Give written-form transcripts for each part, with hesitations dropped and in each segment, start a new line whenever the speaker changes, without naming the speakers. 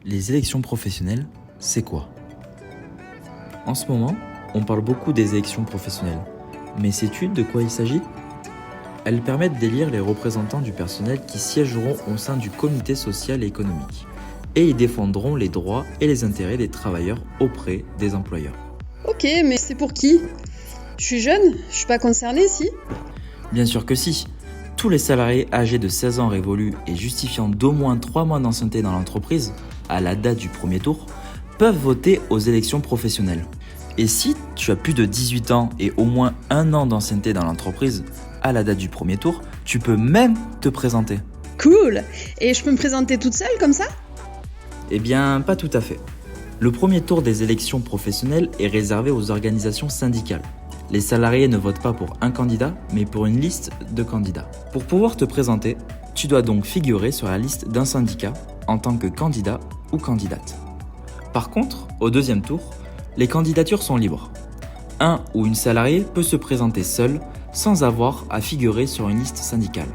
Les élections professionnelles, c'est quoi? En ce moment, on parle beaucoup des élections professionnelles. Mais sais-tu de quoi il s'agit? Elles permettent d'élire les représentants du personnel qui siégeront au sein du comité social et économique. Et ils défendront les droits et les intérêts des travailleurs auprès des employeurs.
Ok, mais c'est pour qui? Je suis jeune, je suis pas concernée, si?
Bien sûr que si. Tous les salariés âgés de 16 ans révolus et justifiant d'au moins 3 mois d'ancienneté dans l'entreprise, à la date du premier tour, peuvent voter aux élections professionnelles. Et si tu as plus de 18 ans et au moins 1 an d'ancienneté dans l'entreprise, à la date du premier tour, tu peux même te présenter.
Cool! Et je peux me présenter toute seule comme ça?
Eh bien, pas tout à fait. Le premier tour des élections professionnelles est réservé aux organisations syndicales. Les salariés ne votent pas pour un candidat, mais pour une liste de candidats. Pour pouvoir te présenter, tu dois donc figurer sur la liste d'un syndicat en tant que candidat ou candidate. Par contre, au deuxième tour, les candidatures sont libres. Un ou une salariée peut se présenter seul sans avoir à figurer sur une liste syndicale.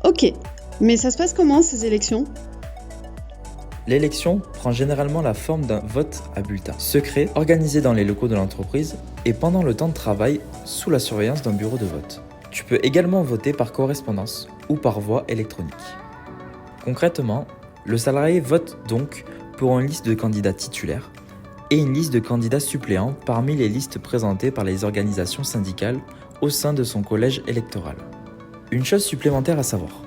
Ok, mais ça se passe comment ces élections?
L'élection prend généralement la forme d'un vote à bulletin, secret, organisé dans les locaux de l'entreprise et pendant le temps de travail sous la surveillance d'un bureau de vote. Tu peux également voter par correspondance ou par voie électronique. Concrètement, le salarié vote donc pour une liste de candidats titulaires et une liste de candidats suppléants parmi les listes présentées par les organisations syndicales au sein de son collège électoral. Une chose supplémentaire à savoir,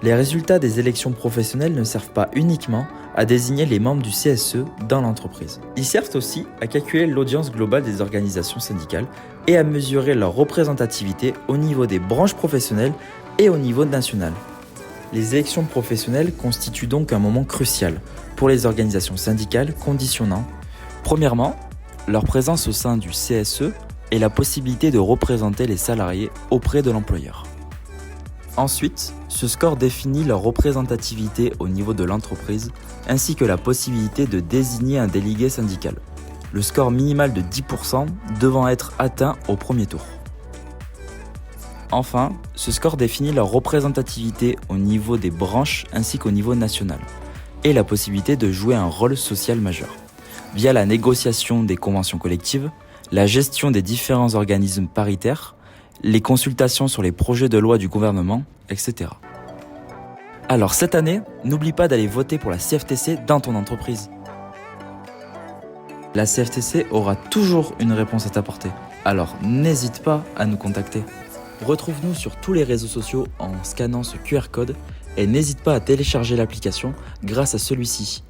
les résultats des élections professionnelles ne servent pas uniquement à désigner les membres du CSE dans l'entreprise. Ils servent aussi à calculer l'audience globale des organisations syndicales et à mesurer leur représentativité au niveau des branches professionnelles et au niveau national. Les élections professionnelles constituent donc un moment crucial pour les organisations syndicales conditionnant, premièrement, leur présence au sein du CSE et la possibilité de représenter les salariés auprès de l'employeur. Ensuite, ce score définit leur représentativité au niveau de l'entreprise ainsi que la possibilité de désigner un délégué syndical, le score minimal de 10% devant être atteint au premier tour. Enfin, ce score définit leur représentativité au niveau des branches ainsi qu'au niveau national et la possibilité de jouer un rôle social majeur via la négociation des conventions collectives, la gestion des différents organismes paritaires, les consultations sur les projets de loi du gouvernement, etc. Alors cette année, n'oublie pas d'aller voter pour la CFTC dans ton entreprise. La CFTC aura toujours une réponse à t'apporter, alors n'hésite pas à nous contacter. Retrouve-nous sur tous les réseaux sociaux en scannant ce QR code et n'hésite pas à télécharger l'application grâce à celui-ci.